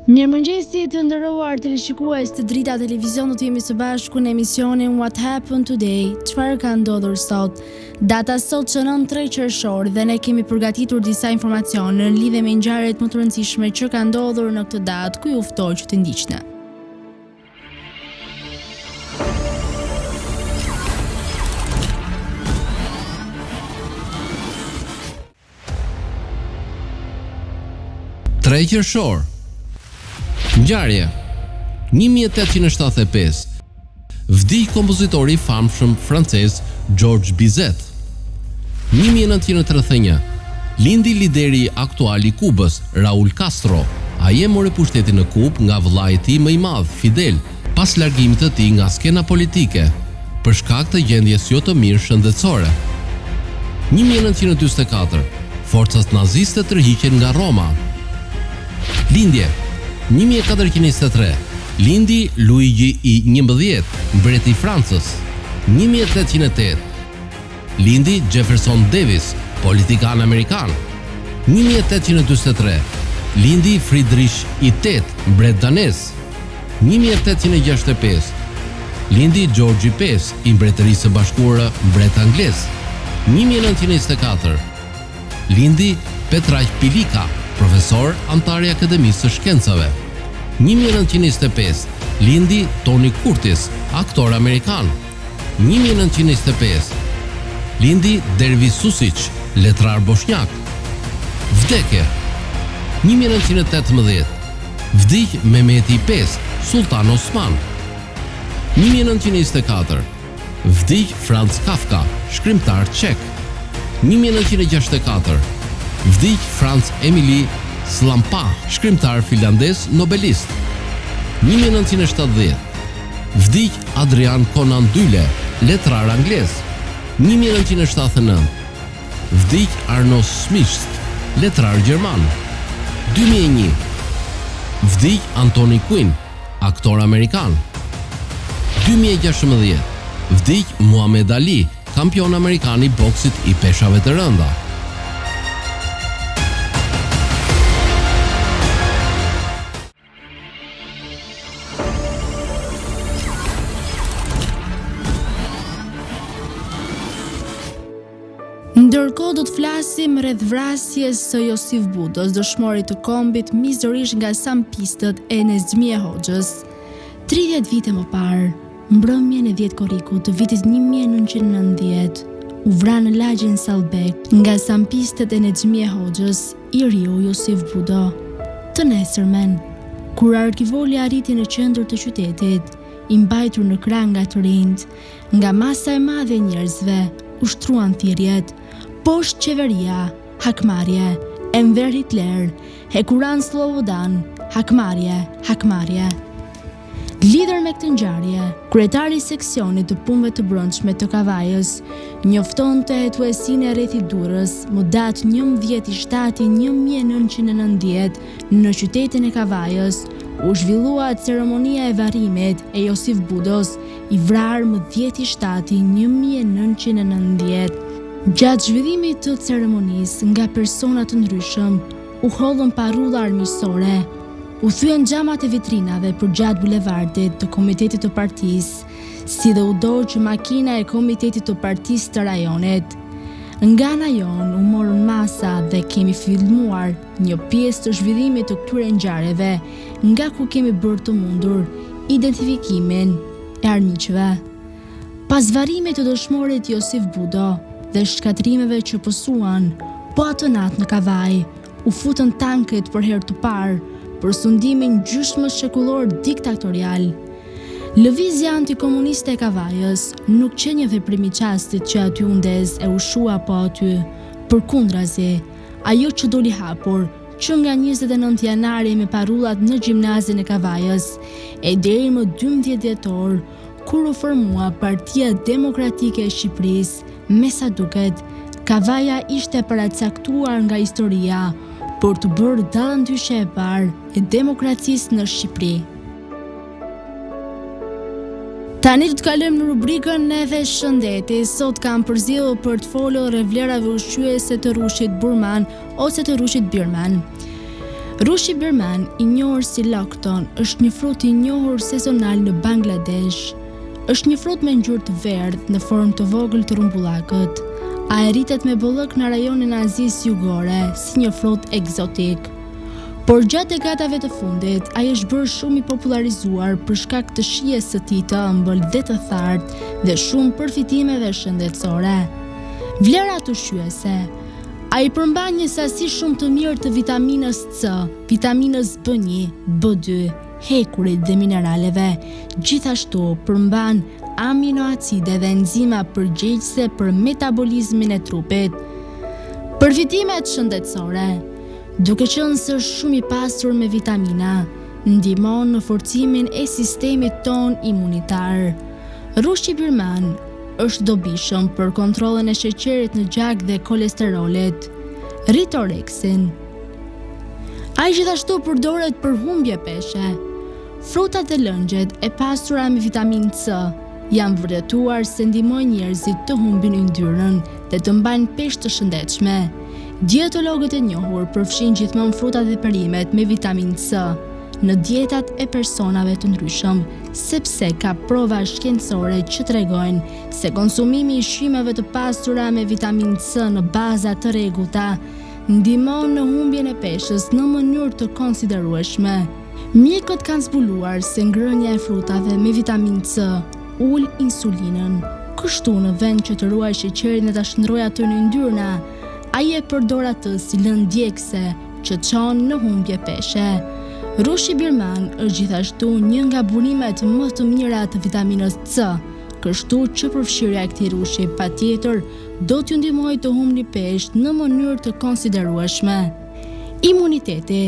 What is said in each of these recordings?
Mirëmëngjesi të nderuar teleshikues të drita televizion, do të jemi së bashku në emisionin What Happened Today, çfarë ka ndodhur sot. Data sot shënon 3 qershor dhe ne kemi përgatitur disa informacione në lidhje me ngjarjet më të rëndësishme që ka ndodhur në këtë datë, ku ju ftoj që të ndiqni. Qershor. Ngjarje 1875. Vdiq kompozitori i famshëm francez Georges Bizet. 1931. Lindi lideri aktual i Kubës, Raul Castro. Ai e mori pushtetin në Kubë nga vëllai i tij më i madh, Fidel, pas largimit të tij nga skena politike për shkak të gjendjes jo të mirë shëndetësore. 1944. Forcat naziste tërhiqen nga Roma. Lindje 1423. Lindi Luigi i XI, mbreti i Francës. 1808. Lindi Jefferson Davis, politikan amerikan. 1843. Lindi Friedrich i VIII, mbret danez. 1865. Lindi George V i Mbretërisë së Bashkuara, mbret anglez. 1924. Lindi Petrarch Pilika, profesor antar i Akademisë së Shkencave. 1925. Lindi Tony Curtis, aktor amerikan. 1925. Lindi Derviš Susić, letrar bosnjak. Vdekje 1918. Vdiq Mehmeti V, Sultan Osman. 1924. Vdiq Franz Kafka, shkrimtar çek. 1964. Vdiq Franz Emil Slampa, shkrimtar finlandez, nobelist. 1970. Vdiq Adrian Conan Doyle, letrar anglez. 1979. Vdiq Arnold Schmidt, letrar gjerman. 2001. Vdiq Anthony Quinn, aktor amerikan. 2016. Vdiq Muhammad Ali, kampion amerikan i boksit i peshave të rënda. Ndërkohë do të flasim rreth vrasjes së Josif Budos, dëshmorit të kombit, misërisht nga sampistët e Nezmije Hoxhës. 30 vite më parë, mbrëmjen e 10 korrikut të vitit 1990, u vra në lagjen Sallbek nga sampistët e Nezmije Hoxhës i riu Josif Budo. Të nesërmen, kur arkivoli arriti në qendër të qytetit, i mbajtur në krah nga të rinjt, nga masa e madhe e njerëzve, ushtruan thirrjet, poshtë qeveria, hakmarje, Enver Hitler, Hekuran Slobodan, hakmarje, hakmarje. Lidhur me këtë ngjarje, kryetari i seksionit të punëve të brendshme të Kavajës njoftonte hetuesinë e rrethit Durrës më datë 11/07/1990 në qytetin e Kavajës u zhvillua ceremonia e varrimit e Josif Budos, i vrarë më 10/07/1990. Gjatë zhvillimit të ceremonisë nga persona të ndryshëm, u hollën parulla armiqësore, u thyen xhamat e vitrinave për gjatë bulevardit të komitetit të partisë, si dhe u dorë makina e komitetit të partisë të rajonit. Nga ana jon u morën masa dhe kemi filmuar një pjesë të zhvillimit të këtyre ngjarjeve, nga ku kemi bërë të mundur identifikimin e armiqve. Pas varrimit të dëshmorit Josif Budo dhe shkatrimeve që pësuan, po atë natë në Kavaj, u futën tankët për herë të parë për sundimin gjyshmës shekullor diktatorial. Lëvizja antikomuniste e Kavajës nuk që një veprim i qastit që aty u ndez e ushua po aty, përkundrazi, ajo që doli hapur që nga 29 janari me parullat në gjimnazin e Kavajës e deri më 12 dhjetor, kur u formua Partia Demokratike e Shqipërisë, me sa duket, Kavaja ishte paracaktuar nga historia për të bërë dallandyshe e parë e demokracisë në Shqipëri. Tani të kalojmë në rubrikën Neve Shëndeti. Sot kam përzgjedhur për të folur rreth vlerave ushqyese të rrushit burman ose të rrushit birman. Rushi birman, i njohur si lakton, është një frut i njohur sezonal në Bangladesh. Është një frut me ngjyrë të verdhë në formë të vogël të rumbullakët. Ai rritet me bollëk në rajonin e Azisë Jugore si një frut egzotik. Por gjatë dekadave të fundit, ai është bërë shumë i popularizuar për shkak të shijes së tij të ëmbël dhe të thartë dhe shumë përfitimeve shëndetësore. Vlerat ushqyese. Ai përmban një sasi shumë të mirë të vitaminës C, vitaminës B1, B2, hekurit dhe mineraleve. Gjithashtu përmban aminoacide dhe enzima përgjegjëse për metabolizmin e trupit. Përfitimet shëndetësore. Duke qenë se është shumë i pasur me vitamina, ndihmon në forcimin e sistemit ton imunitar. Rushi birman është dobishëm për kontrollin e sheqerit në gjak dhe kolesterolit. Rrit oreksin. Ai gjithashtu përdoret për humbje peshe. Frutat dhe lëngjet e pasura me vitaminë C janë vërtetuar se ndihmojnë njerëzit të humbin yndyrën dhe të mbajnë peshë të shëndetshme. Dietologët e njohur përfshin gjithmonë frutat dhe perimet me vitaminë C në dietat e personave të ndryshëm, sepse ka prova shkencore që tregojnë se konsumimi i ushqimeve të pasura me vitaminë C në baza të rregullta ndihmon në humbjen e peshës në mënyrë të konsiderueshme. Mjekët kanë zbuluar se ngrënia e frutave me vitaminë C ul insulinën. Kështu në vend që të ruaj sheqerin dhe ta shndrojë atë në yndyrna, ai e përdor atë si lëndë djegëse që çon në humbje peshe. Rushi birman është gjithashtu një nga burimet më të mira të vitaminës C, kështu që përfshirja e këtij rushi patjetër do t'ju ndihmojë të humbni peshë në mënyrë të konsiderueshme. Imuniteti.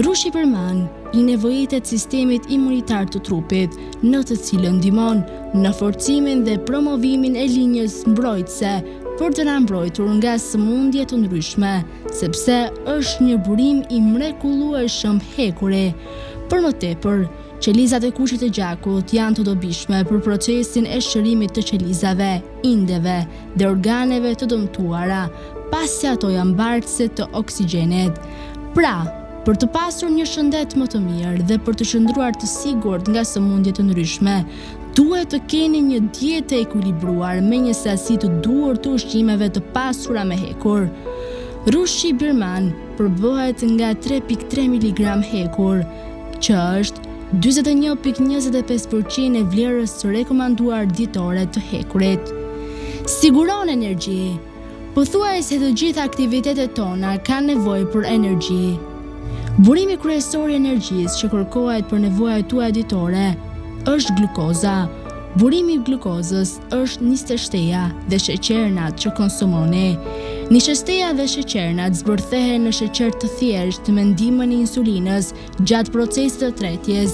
Rushi birman i nevojitet sistemit imunitar të trupit, në të cilën ndihmon në forcimin dhe promovimin e linjës mbrojtëse për të na mbrojtur nga sëmundje të ndryshme, sepse është një burim i mrekullueshëm hekuri. Për më tepër, qelizat e kushit të gjakut janë të dobishme për procesin e shërimit të qelizave, indeve dhe organeve të dëmtuara, pasi ato janë bartëse të oksigjenit. Pra, për të pasur një shëndet më të mirë dhe për të qëndruar të sigurt nga sëmundje të ndryshme, duhet të keni një dietë e ekuilibruar me një sasi të duhur të ushqimeve të pasura me hekur. Rushi birman përbëhet nga 3.3 mg hekur, që është 41.25% e vlerës së rekomanduar ditore të hekurit. Siguron energji. Pothuajse të gjitha aktivitetet tona kanë nevojë për energji. Burimi kryesor i energjisë që kërkohet për nevojat tuaja ditore është glukoza. Burimi i glukozës është nishtështeja dhe sheqernat që konsumoni. Nishtështeja dhe sheqernat zbërthehen në sheqer të thjeshtë me ndihmën e insulinës gjatë procesit të tretjes.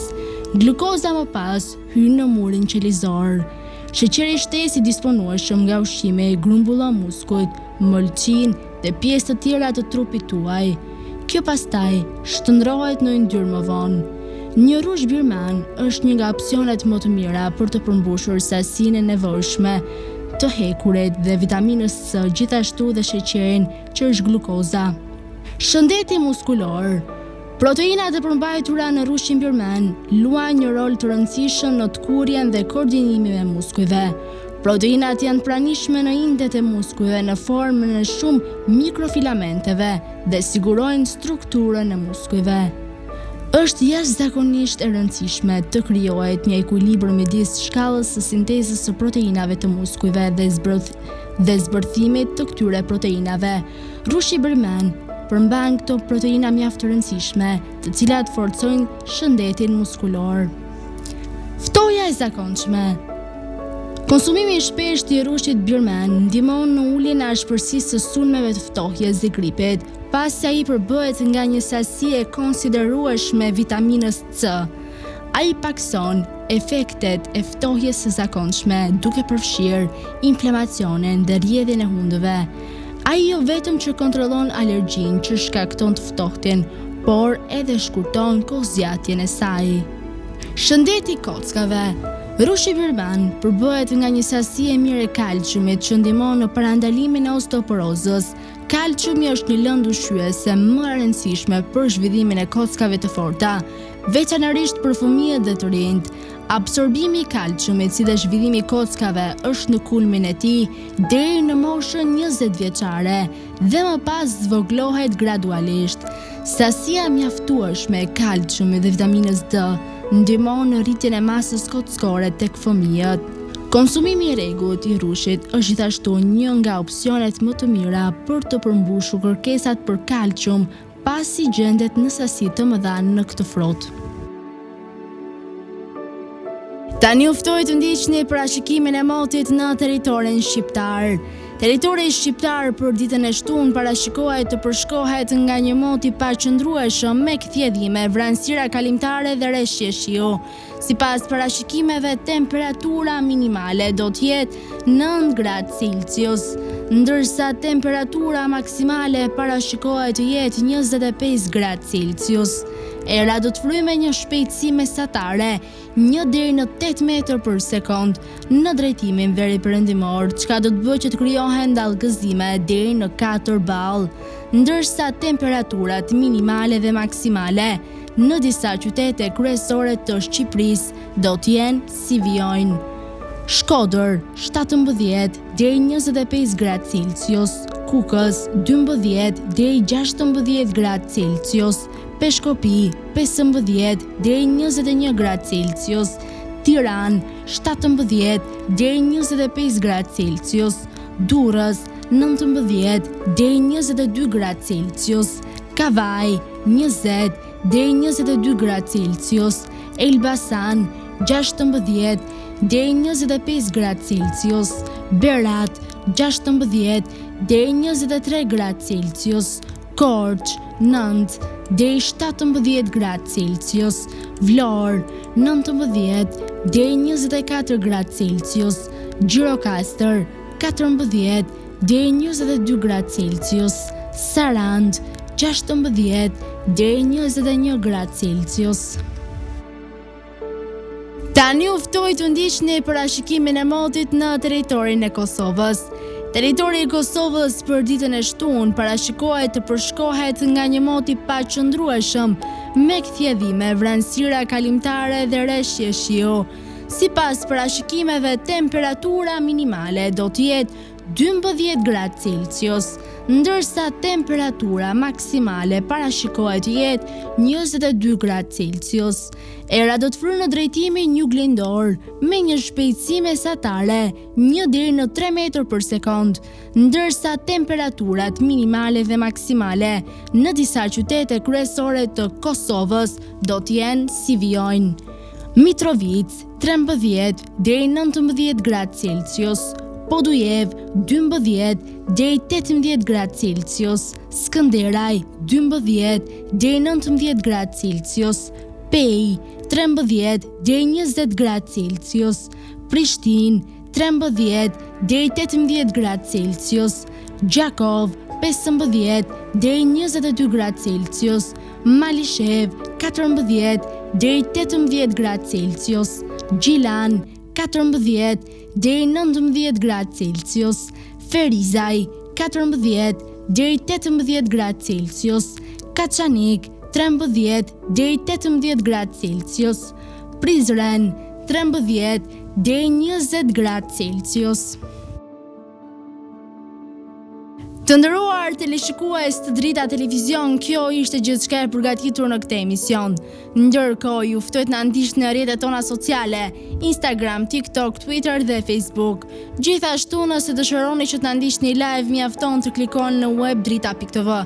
Glukoza më pas hyn në murin qelizor. Sheqeri i shtesë i disponueshëm nga ushqimi grumbullon muskujt, mëlçin dhe pjesë të tjera të trupit tuaj. Kjo pastaj shndrohet në yndyrë më vonë. Një rush birman është një nga opsionet më të mira për të përmbushur sasinë e nevojshme të hekurit dhe vitaminës C, gjithashtu dhe sheqerin që është glukoza. Shëndeti muskulor. Proteinat e përmbajtura në rushin birman luajnë një rol të rëndësishëm në tkurjen dhe koordinimin e muskujve. Proteinat janë pranishme në indet e muskujve në formën e shumë mikrofilamenteve dhe sigurojnë strukturën e muskujve. Është jashtëzakonisht e rëndësishme të krijohet një ekuilibër midis shkallës së sintezës së proteinave të muskujve dhe zbërthimit të këtyre proteinave. Rushi birman përmban këto proteina mjaft të rëndësishme, të cilat forcojnë shëndetin muskulor. Ftoja e zakonshme. Konsumimi i shpeshtë i rushit birman ndihmon në uljen e ashpërsisë së sulmeve të ftohjes dhe gripit, pasi ai përbëhet nga një sasi e konsiderueshme vitaminës C. Ai pakson efektet e ftohjes së zakonshme, duke përfshirë inflamacionin dhe rrjedhjen e hundëve. Ai jo vetëm që kontrollon alergjinë që shkakton të ftohtin, por edhe shkurton kohëzgjatjen e saj. Shëndeti i kockave. Rushi Birman përbëhet nga një sasi e mirë e kalciumit që ndihmon në parandalimin e osteoporozës. Kalciumi është një lëndë ushqyese më e rëndësishme për zhvillimin e kockave të forta, veçanërisht për fëmijët dhe të rinjt. Absorbimi i kalciumit si dhe zhvillimi i kockave është në kulmin e tij deri në moshën 20 vjeçare dhe më pas zvoglohet gradualisht. Sasia mjaftueshme e kalciumit dhe vitaminës D ndihmon në rritjen e masës kockore tek fëmijët. Konsumimi i rregullt i rushit është gjithashtu një nga opsionet më të mira për të përmbushur kërkesat për kalcium pasi gjendet në sasi të mëdha në këtë frotë. Tani ju ftoj të ndiqni parashikimin e motit në territorin shqiptar. Territori shqiptar për ditën e shtunë parashikohet të përshkohet nga një mot i paqëndrueshëm me kthjedhime, vranësira kalimtare dhe rreshje shiu. Sipas parashikimeve, temperatura minimale do të jetë 9 gradë Celsius, ndërsa temperatura maksimale parashikohet të jetë 25 gradë Celsius. Era do të fryjë me një shpejtësi mesatare 1 deri në 8 metër për sekond në drejtimin veriperëndimor, çka do të bëjë që të krijohen dallgëzime deri në 4 ball, ndërsa temperaturat minimale dhe maksimale në disa qytete kryesore të Shqipërisë do të jenë si vijojnë: Shkodër 17 deri 25 gradë Celsius, Kukës 12 deri 16 gradë Celsius, Peshkopi 15 deri 21 gradë Celsius, Tiranë 17 deri 25 gradë Celsius, Durrës 19 deri 22 gradë Celsius, Kavaj 20 deri 22 gradë Celsius, Elbasan 16 deri 25 gradë Celsius, Berat 16 deri 23 gradë Celsius, Korç 9 deri 17 gradë Celsius, Vlorë 19 deri 24 gradë Celsius, Gjirokastër 14 deri 22 gradë Celsius, Sarand 16 deri 21 gradë Celsius. Tani u ftoj të ndiqni parashikimin e motit në territorin e Kosovës. Territori i Kosovës për ditën e shtunë parashikohet të përshkohet nga një mot i paqëndrueshëm me kthjedhime, vranësira kalimtare dhe rreshje shiu. Sipas parashikimeve, temperatura minimale do të jetë 12 gradë Celsius, ndërsa temperatura maksimale parashikohet të jetë 22 gradë Celsius. Era do të fryjë në drejtimin juglindor me një shpejtësi mesatare 1 deri në 3 metër për sekond, ndërsa temperaturat minimale dhe maksimale në disa qytete kryesore të Kosovës do të jenë si vijojnë: Mitrovica 13 deri 19 gradë Celsius, Podujev 12 deri 18 gradë Celsius, Skënderaj 12 deri 19 gradë Celsius, Pej 13 deri 20 gradë Celsius, Prishtinë 13 deri 18 gradë Celsius, Gjakov 15 deri 22 gradë Celsius, Malishev 14 deri 18 gradë Celsius, Gjilan 14 deri 19 gradë Celsius, Ferizaj 14 deri 18 gradë Celsius, Kaçanik 13 deri 18 gradë Celsius, Prizren 13 deri 20 gradë Celsius. Të nderuar teleshikues të Drita Televizion, kjo ishte gjithçka e përgatitur në këtë emision. Ndërkohë ju ftoj të na ndiqni në rrjetet tona sociale, Instagram, TikTok, Twitter dhe Facebook. Gjithashtu, nëse dëshironi që të na ndiqni live, mjafton të klikoni në web drita.tv.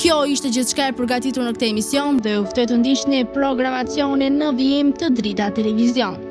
Kjo ishte gjithçka e përgatitur në këtë emision dhe ju ftoj të ndiqni programacionin në vijim të Drita Televizion.